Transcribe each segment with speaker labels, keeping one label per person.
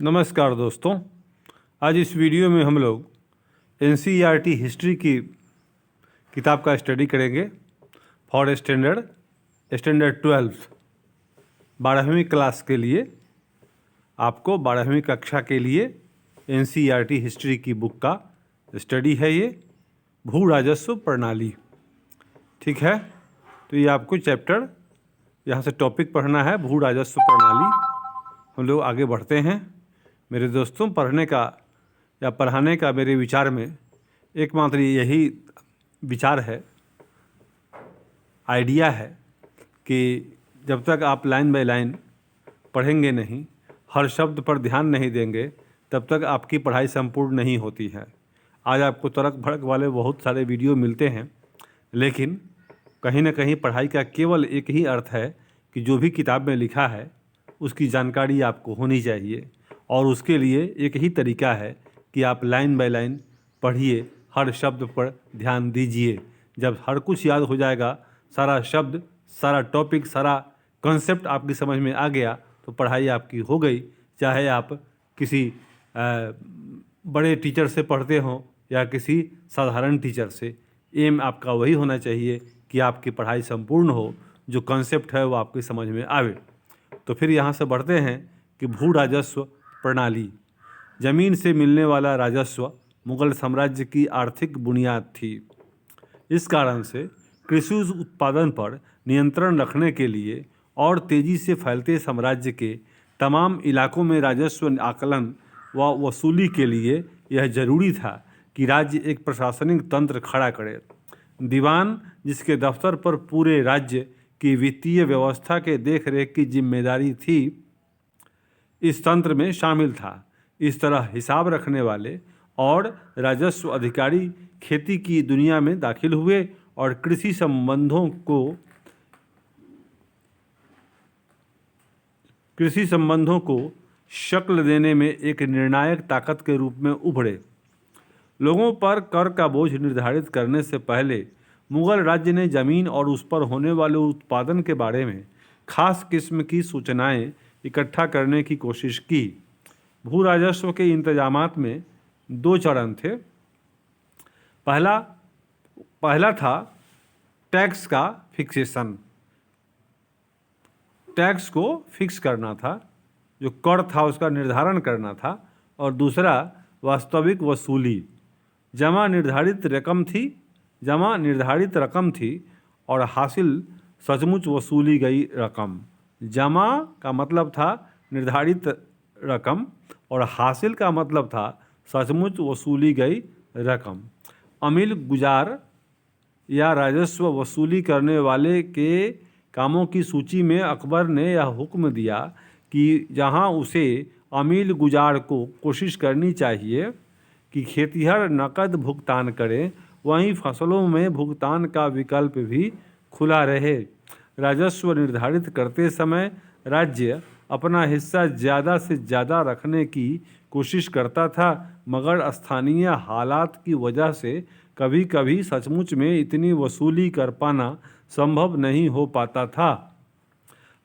Speaker 1: नमस्कार दोस्तों, आज इस वीडियो में हम लोग एनसीईआरटी हिस्ट्री की किताब का स्टडी करेंगे फॉर स्टैंडर्ड 12 12वीं क्लास के लिए। आपको 12वीं कक्षा के लिए एनसीईआरटी हिस्ट्री की बुक का स्टडी है ये, भू राजस्व प्रणाली। ठीक है, तो ये आपको चैप्टर यहाँ से टॉपिक पढ़ना है, भू राजस्व प्रणाली। हम लोग आगे बढ़ते हैं। मेरे दोस्तों, पढ़ने का या पढ़ाने का मेरे विचार में एकमात्र यही विचार है, आइडिया है कि जब तक आप लाइन बाय लाइन पढ़ेंगे नहीं, हर शब्द पर ध्यान नहीं देंगे, तब तक आपकी पढ़ाई संपूर्ण नहीं होती है। आज आपको तड़क भड़क वाले बहुत सारे वीडियो मिलते हैं, लेकिन कहीं ना कहीं पढ़ाई का केवल एक ही अर्थ है कि जो भी किताब में लिखा है उसकी जानकारी आपको होनी चाहिए, और उसके लिए एक ही तरीका है कि आप लाइन बाय लाइन पढ़िए, हर शब्द पर ध्यान दीजिए। जब हर कुछ याद हो जाएगा, सारा शब्द, सारा टॉपिक, सारा कॉन्सेप्ट आपकी समझ में आ गया, तो पढ़ाई आपकी हो गई। चाहे आप किसी बड़े टीचर से पढ़ते हों या किसी साधारण टीचर से, एम आपका वही होना चाहिए कि आपकी पढ़ाई संपूर्ण हो, जो कॉन्सेप्ट है वो आपकी समझ में आवे। तो फिर यहाँ से बढ़ते हैं कि भू राजस्व प्रणाली। जमीन से मिलने वाला राजस्व मुगल साम्राज्य की आर्थिक बुनियाद थी। इस कारण से कृषि उत्पादन पर नियंत्रण रखने के लिए और तेजी से फैलते साम्राज्य के तमाम इलाकों में राजस्व आकलन व वसूली के लिए यह जरूरी था कि राज्य एक प्रशासनिक तंत्र खड़ा करे। दीवान, जिसके दफ्तर पर पूरे राज्य की वित्तीय व्यवस्था के देखरेख की जिम्मेदारी थी, इस तंत्र में शामिल था। इस तरह हिसाब रखने वाले और राजस्व अधिकारी खेती की दुनिया में दाखिल हुए और कृषि संबंधों को शक्ल देने में एक निर्णायक ताकत के रूप में उभरे। लोगों पर कर का बोझ निर्धारित करने से पहले मुगल राज्य ने जमीन और उस पर होने वाले उत्पादन के बारे में खास किस्म की सूचनाएं इकट्ठा करने की कोशिश की। भू राजस्व के इंतजामात में दो चरण थे। पहला था टैक्स का फिक्सेशन, टैक्स को फिक्स करना था, जो कर था उसका निर्धारण करना था। और दूसरा वास्तविक वसूली, जमा निर्धारित रकम थी और हासिल सचमुच वसूली गई रकम। जमा का मतलब था निर्धारित रकम और हासिल का मतलब था सचमुच वसूली गई रकम। अमील गुजार या राजस्व वसूली करने वाले के कामों की सूची में अकबर ने यह हुक्म दिया कि जहां उसे अमील गुजार को कोशिश करनी चाहिए कि खेतिहर नकद भुगतान करें, वहीं फसलों में भुगतान का विकल्प भी खुला रहे। राजस्व निर्धारित करते समय राज्य अपना हिस्सा ज़्यादा से ज़्यादा रखने की कोशिश करता था, मगर स्थानीय हालात की वजह से कभी कभी सचमुच में इतनी वसूली कर पाना संभव नहीं हो पाता था।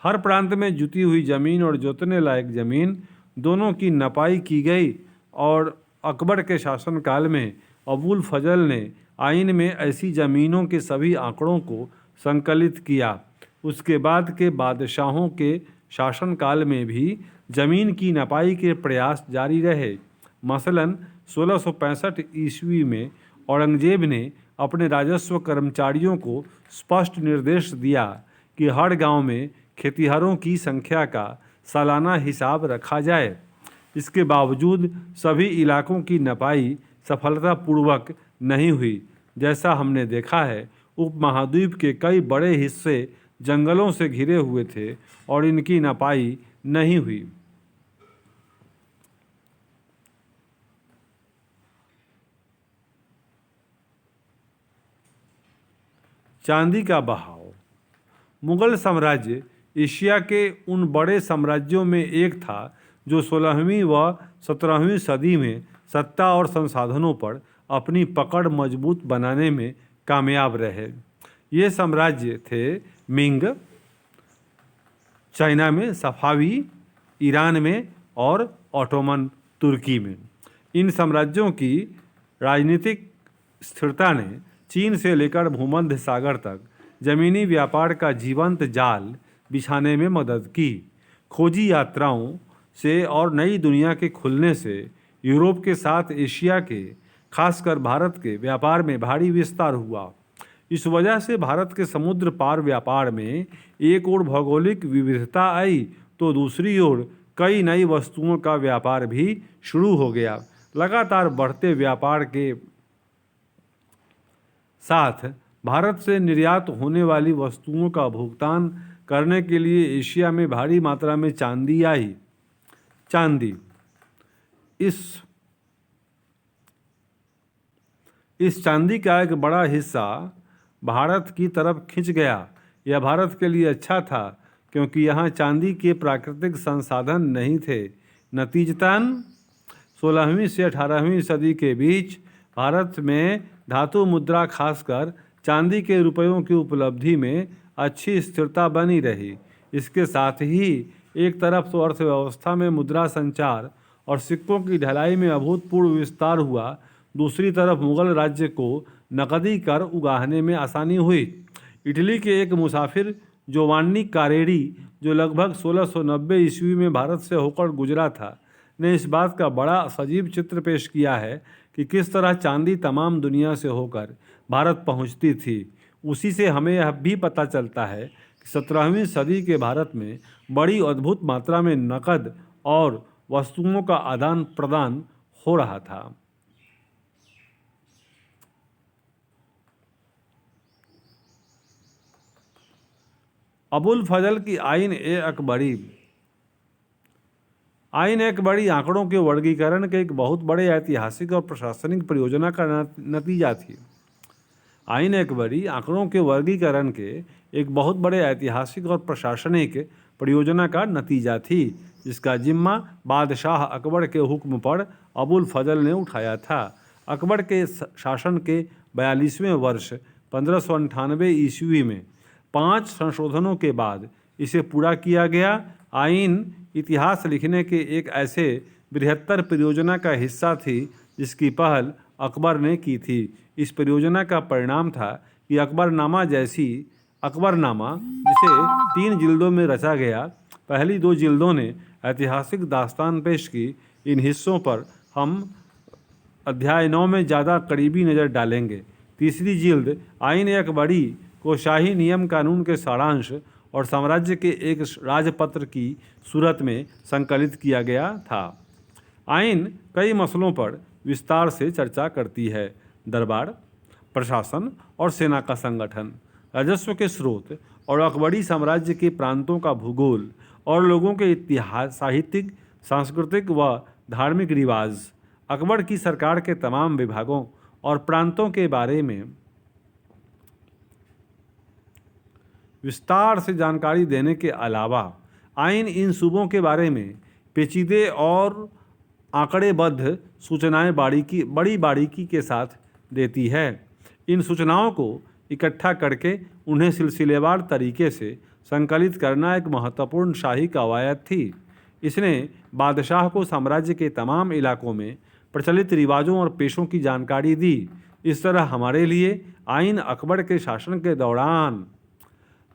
Speaker 1: हर प्रांत में जुती हुई ज़मीन और जोतने लायक ज़मीन दोनों की नपाई की गई, और अकबर के शासनकाल में अबुल फजल ने आइन में ऐसी ज़मीनों के सभी आंकड़ों को संकलित किया। उसके बाद के बादशाहों के शासनकाल में भी ज़मीन की नपाई के प्रयास जारी रहे। मसलन 1665 ईस्वी में औरंगजेब ने अपने राजस्व कर्मचारियों को स्पष्ट निर्देश दिया कि हर गांव में खेतिहरों की संख्या का सालाना हिसाब रखा जाए। इसके बावजूद सभी इलाकों की नपाई सफलतापूर्वक नहीं हुई। जैसा हमने देखा है, उपमहाद्वीप के कई बड़े हिस्से जंगलों से घिरे हुए थे और इनकी नपाई नहीं हुई। चांदी का बहाव। मुगल साम्राज्य एशिया के उन बड़े साम्राज्यों में एक था जो 16वीं व 17वीं सदी में सत्ता और संसाधनों पर अपनी पकड़ मजबूत बनाने में कामयाब रहे। ये साम्राज्य थे मिंग, चाइना में सफावी, ईरान में और ऑटोमन तुर्की में। इन साम्राज्यों की राजनीतिक स्थिरता ने चीन से लेकर भूमध्य सागर तक जमीनी व्यापार का जीवंत जाल बिछाने में मदद की। खोजी यात्राओं से और नई दुनिया के खुलने से यूरोप के साथ एशिया के, खासकर भारत के व्यापार में भारी विस्तार हुआ। इस वजह से भारत के समुद्र पार व्यापार में एक ओर भौगोलिक विविधता आई तो दूसरी ओर कई नई वस्तुओं का व्यापार भी शुरू हो गया। लगातार बढ़ते व्यापार के साथ भारत से निर्यात होने वाली वस्तुओं का भुगतान करने के लिए एशिया में भारी मात्रा में चांदी आई। इस चांदी का एक बड़ा हिस्सा भारत की तरफ खिंच गया। यह भारत के लिए अच्छा था क्योंकि यहाँ चांदी के प्राकृतिक संसाधन नहीं थे। नतीजतन 16वीं से 18वीं सदी के बीच भारत में धातु मुद्रा, खासकर चांदी के रुपयों की उपलब्धि में अच्छी स्थिरता बनी रही। इसके साथ ही एक तरफ तो अर्थव्यवस्था में मुद्रा संचार और सिक्कों की ढलाई में अभूतपूर्व विस्तार हुआ, दूसरी तरफ मुगल राज्य को नकदी कर उगाहने में आसानी हुई। इटली के एक मुसाफिर जोवान्नी कारेडी, जो लगभग 1690 ईस्वी में भारत से होकर गुजरा था, ने इस बात का बड़ा सजीव चित्र पेश किया है कि किस तरह चांदी तमाम दुनिया से होकर भारत पहुंचती थी। उसी से हमें यह भी पता चलता है कि 17वीं सदी के भारत में बड़ी अद्भुत मात्रा में नकद और वस्तुओं का आदान प्रदान हो रहा था। अबुल फजल की आइन एक बड़ी आंकड़ों के वर्गीकरण के एक बहुत बड़े ऐतिहासिक और प्रशासनिक परियोजना का नतीजा थी। आइन एक बड़ी आंकड़ों के वर्गीकरण के एक बहुत बड़े ऐतिहासिक और प्रशासनिक परियोजना का नतीजा थी, जिसका जिम्मा बादशाह अकबर के हुक्म पर अबुल फजल ने उठाया था। अकबर के शासन के 42वें वर्ष 1598 ईस्वी में 5 संशोधनों के बाद इसे पूरा किया गया। आइन इतिहास लिखने के एक ऐसे बृहत्तर परियोजना का हिस्सा थी जिसकी पहल अकबर ने की थी। इस परियोजना का परिणाम था कि अकबरनामा, जिसे 3 जिल्दों में रचा गया, पहली 2 जिल्दों ने ऐतिहासिक दास्तान पेश की। इन हिस्सों पर हम अध्याय 9 में ज़्यादा करीबी नज़र डालेंगे। तीसरी जिल्द आइन एक बड़ी को शाही नियम कानून के सारांश और साम्राज्य के एक राजपत्र की सूरत में संकलित किया गया था। आइन कई मसलों पर विस्तार से चर्चा करती है। दरबार, प्रशासन और सेना का संगठन, राजस्व के स्रोत और अकबरी साम्राज्य के प्रांतों का भूगोल और लोगों के इतिहास, साहित्यिक, सांस्कृतिक व धार्मिक रिवाज, अकबर की सरकार के तमाम विभागों और प्रांतों के बारे में विस्तार से जानकारी देने के अलावा आइन इन सूबों के बारे में पेचीदे और आंकड़ेबद्ध सूचनाएं बड़ी बारीकी के साथ देती है। इन सूचनाओं को इकट्ठा करके उन्हें सिलसिलेवार तरीके से संकलित करना एक महत्वपूर्ण शाही कवायद थी। इसने बादशाह को साम्राज्य के तमाम इलाकों में प्रचलित रिवाजों और पेशों की जानकारी दी। इस तरह हमारे लिए आइन अकबर के शासन के दौरान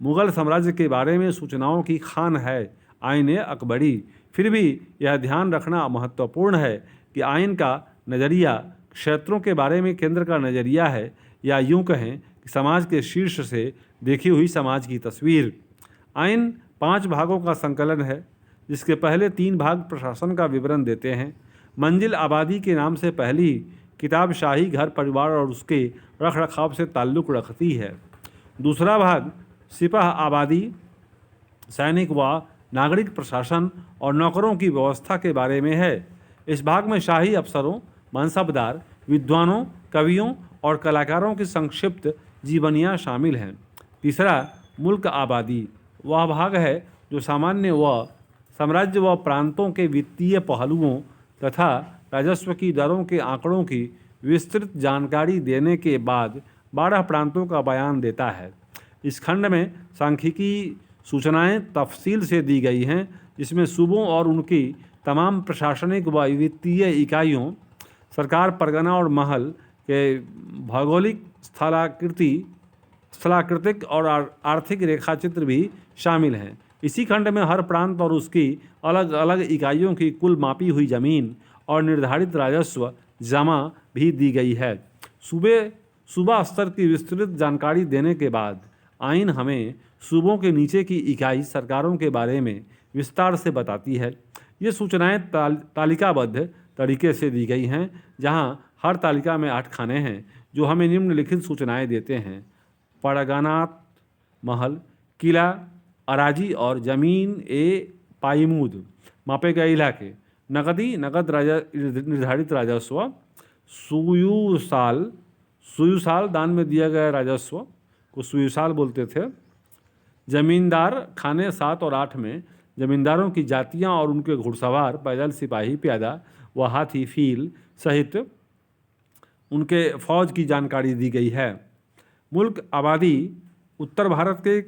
Speaker 1: मुग़ल साम्राज्य के बारे में सूचनाओं की खान है। आइन अकबरी। फिर भी यह ध्यान रखना महत्वपूर्ण है कि आइन का नज़रिया क्षेत्रों के बारे में केंद्र का नज़रिया है, या यूँ कहें कि समाज के शीर्ष से देखी हुई समाज की तस्वीर। आइन 5 भागों का संकलन है, जिसके पहले 3 भाग प्रशासन का विवरण देते हैं। मंजिल आबादी के नाम से पहली किताब शाही घर परिवार और उसके रख रखाव से ताल्लुक़ रखती है। दूसरा भाग सिपाह आबादी, सैनिक व नागरिक प्रशासन और नौकरों की व्यवस्था के बारे में है। इस भाग में शाही अफसरों, मनसबदार, विद्वानों, कवियों और कलाकारों की संक्षिप्त जीवनियाँ शामिल हैं। तीसरा मुल्क आबादी वह भाग है जो सामान्य व साम्राज्य व प्रांतों के वित्तीय पहलुओं तथा राजस्व की दरों के आंकड़ों की विस्तृत जानकारी देने के बाद 12 प्रांतों का बयान देता है। इस खंड में सांख्यिकी सूचनाएं तफसील से दी गई हैं, जिसमें सूबों और उनकी तमाम प्रशासनिक व वित्तीय इकाइयों, सरकार, परगना और महल के भौगोलिक, स्थलाकृतिक और आर्थिक रेखाचित्र भी शामिल हैं। इसी खंड में हर प्रांत और उसकी अलग अलग इकाइयों की कुल मापी हुई जमीन और निर्धारित राजस्व जमा भी दी गई है। सूबा स्तर की विस्तृत जानकारी देने के बाद आइन हमें सूबों के नीचे की इकाई सरकारों के बारे में विस्तार से बताती है। ये सूचनाएं तालिकाबद्ध तरीके से दी गई हैं, जहां हर तालिका में 8 खाने हैं जो हमें निम्नलिखित सूचनाएं देते हैं: परगनात, महल, किला, अराजी और जमीन ए पाईमूद, मापे गए इलाके, नगद निर्धारित राजस्व, सुयुसाल दान में दिया गया राजस्व को सुयुसाल बोलते थे। जमींदार खाने 7 और 8 में जमींदारों की जातियां और उनके घुड़सवार, पैदल, सिपाही, प्यादा व हाथी, फील सहित उनके फौज की जानकारी दी गई है। मुल्क आबादी उत्तर भारत के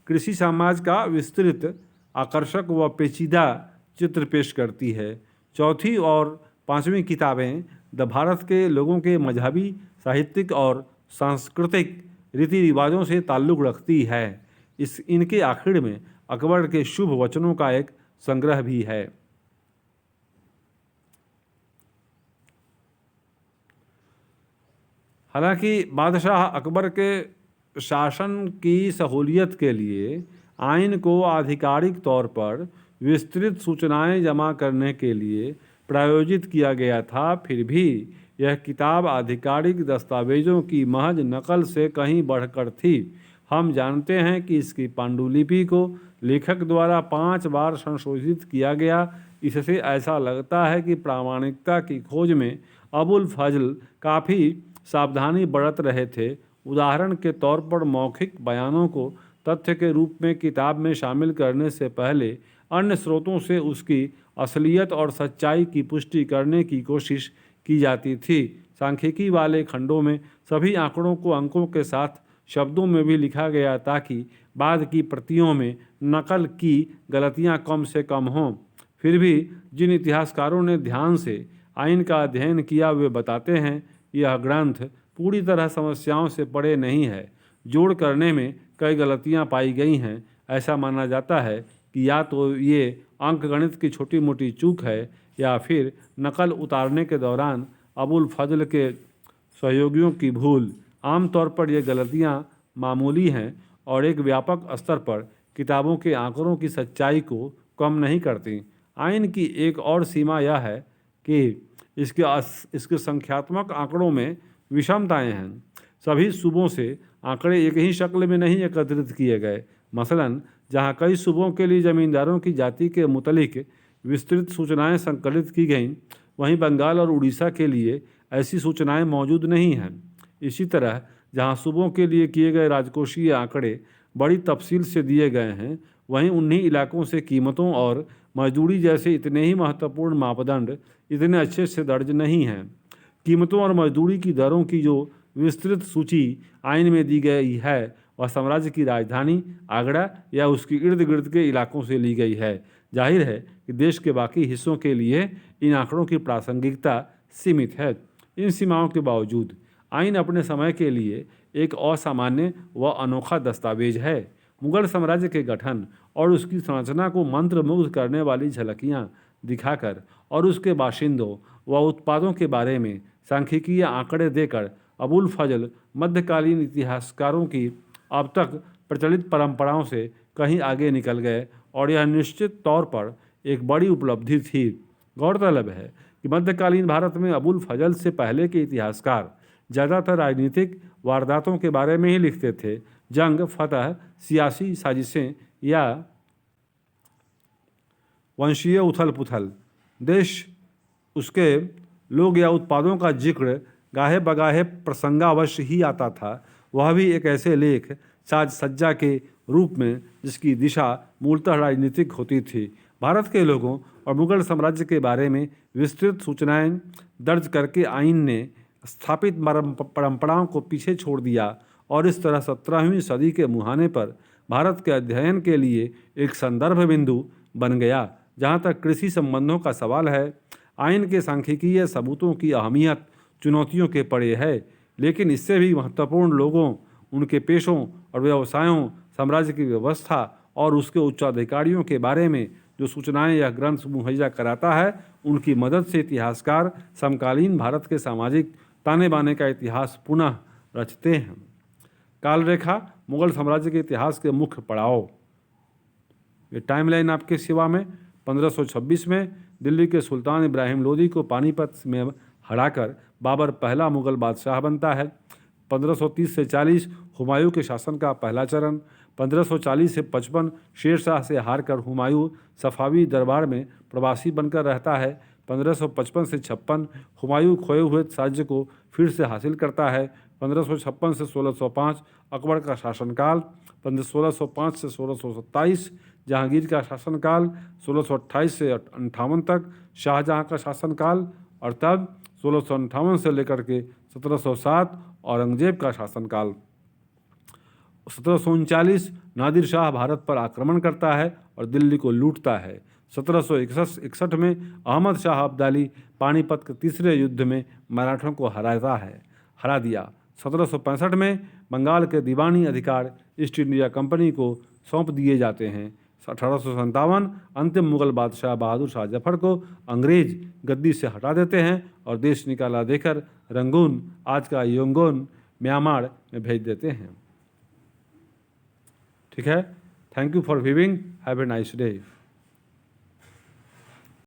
Speaker 1: कृषि समाज का विस्तृत, आकर्षक व पेचीदा चित्र पेश करती है। चौथी और 5वीं किताबें भारत के लोगों के मजहबी, साहित्यिक और सांस्कृतिक रीति रिवाजों से ताल्लुक़ रखती है। इनके आखिर में अकबर के शुभ वचनों का एक संग्रह भी है। हालांकि बादशाह अकबर के शासन की सहूलियत के लिए आइन को आधिकारिक तौर पर विस्तृत सूचनाएं जमा करने के लिए प्रायोजित किया गया था, फिर भी यह किताब आधिकारिक दस्तावेजों की महज नकल से कहीं बढ़कर थी। हम जानते हैं कि इसकी पांडुलिपि को लेखक द्वारा 5 बार संशोधित किया गया। इससे ऐसा लगता है कि प्रामाणिकता की खोज में अबुल फजल काफ़ी सावधानी बरत रहे थे। उदाहरण के तौर पर मौखिक बयानों को तथ्य के रूप में किताब में शामिल करने से पहले अन्य स्रोतों से उसकी असलियत और सच्चाई की पुष्टि करने की कोशिश की जाती थी। सांख्यिकी वाले खंडों में सभी आंकड़ों को अंकों के साथ शब्दों में भी लिखा गया ताकि बाद की प्रतियों में नकल की गलतियां कम से कम हों। फिर भी जिन इतिहासकारों ने ध्यान से आइन का अध्ययन किया वे बताते हैं यह ग्रंथ पूरी तरह समस्याओं से परे नहीं है। जोड़ करने में कई गलतियां पाई गई हैं। ऐसा माना जाता है कि या तो ये अंकगणित की छोटी मोटी चूक है या फिर नकल उतारने के दौरान अबुल फजल के सहयोगियों की भूल। आमतौर पर ये गलतियां मामूली हैं और एक व्यापक स्तर पर किताबों के आंकड़ों की सच्चाई को कम नहीं करती। आइन की एक और सीमा यह है कि इसके संख्यात्मक आंकड़ों में विषमताएं हैं। सभी सूबों से आंकड़े एक ही शक्ल में नहीं एकत्रित किए गए। मसलन जहां कई सूबों के लिए जमींदारों की जाति के मुतलिक विस्तृत सूचनाएं संकलित की गईं, वहीं बंगाल और उड़ीसा के लिए ऐसी सूचनाएं मौजूद नहीं हैं। इसी तरह जहां सूबों के लिए किए गए राजकोषीय आंकड़े बड़ी तफसील से दिए गए हैं, वहीं उन्हीं इलाकों से कीमतों और मजदूरी जैसे इतने ही महत्वपूर्ण मापदंड इतने अच्छे से दर्ज नहीं हैं। कीमतों और मजदूरी की दरों की जो विस्तृत सूची आइन में दी गई है वह साम्राज्य की राजधानी आगरा या उसके इर्द गिर्द के इलाकों से ली गई है। जाहिर है कि देश के बाकी हिस्सों के लिए इन आंकड़ों की प्रासंगिकता सीमित है। इन सीमाओं के बावजूद आइन अपने समय के लिए एक असामान्य व अनोखा दस्तावेज है। मुगल साम्राज्य के गठन और उसकी संरचना को मंत्रमुग्ध करने वाली झलकियाँ दिखाकर और उसके बाशिंदों व उत्पादों के बारे में सांख्यिकीय आंकड़े देकर अबुल फजल मध्यकालीन इतिहासकारों की अब तक प्रचलित परंपराओं से कहीं आगे निकल गए और यह निश्चित तौर पर एक बड़ी उपलब्धि थी। गौरतलब है कि मध्यकालीन भारत में अबुल फजल से पहले के इतिहासकार ज़्यादातर राजनीतिक वारदातों के बारे में ही लिखते थे। जंग, फतह, सियासी साजिशें या वंशीय उथल पुथल, देश, उसके लोग या उत्पादों का जिक्र गाहे बगाहे प्रसंगावश्य ही आता था, वह भी एक ऐसे लेख साज सज्जा के रूप में जिसकी दिशा मूलतः राजनीतिक होती थी। भारत के लोगों और मुगल साम्राज्य के बारे में विस्तृत सूचनाएं दर्ज करके आइन ने स्थापित परंपराओं को पीछे छोड़ दिया और इस तरह 17वीं सदी के मुहाने पर भारत के अध्ययन के लिए एक संदर्भ बिंदु बन गया। जहाँ तक कृषि संबंधों का सवाल है, आइन के सांख्यिकीय सबूतों की अहमियत चुनौतियों के परे है, लेकिन इससे भी महत्वपूर्ण लोगों, उनके पेशों और व्यवसायों, साम्राज्य की व्यवस्था और उसके उच्चाधिकारियों के बारे में जो सूचनाएं यह ग्रंथ मुहैया कराता है, उनकी मदद से इतिहासकार समकालीन भारत के सामाजिक ताने बाने का इतिहास पुनः रचते हैं। काल रेखा, मुगल साम्राज्य के इतिहास के मुख्य पड़ाव। ये टाइमलाइन आपके सेवा में। 1526 में दिल्ली के सुल्तान इब्राहिम लोदी को पानीपत में हराकर बाबर पहला मुगल बादशाह बनता है। 1530 से 40 हुमायूं के शासन का पहला चरण। 1540 से 55 शेर शाह से हारकर हुमायूं सफावी दरबार में प्रवासी बनकर रहता है। 1555 से 56 हुमायूं खोए हुए राज्य को फिर से हासिल करता है। 1556 से 1605 अकबर का शासनकाल। 1605 से 1627 जहांगीर का शासनकाल। 1628 से 58 तक शाहजहां का शासनकाल, और तब 1658 से लेकर के 1707 औरंगजेब का शासनकाल। 1739 नादिर शाह भारत पर आक्रमण करता है और दिल्ली को लूटता है। 1761 में अहमद शाह अब्दाली पानीपत के तीसरे युद्ध में मराठों को हरा दिया। 1765 में बंगाल के दीवानी अधिकार ईस्ट इंडिया कंपनी को सौंप दिए जाते हैं। 1857 अंतिम मुगल बादशाह बहादुर शाह जफर को अंग्रेज गद्दी से हटा देते हैं और देश निकाला देकर रंगून, आज का योंगोन, म्यांमार में भेज देते हैं। ठीक है, thank you for viewing, have a nice day.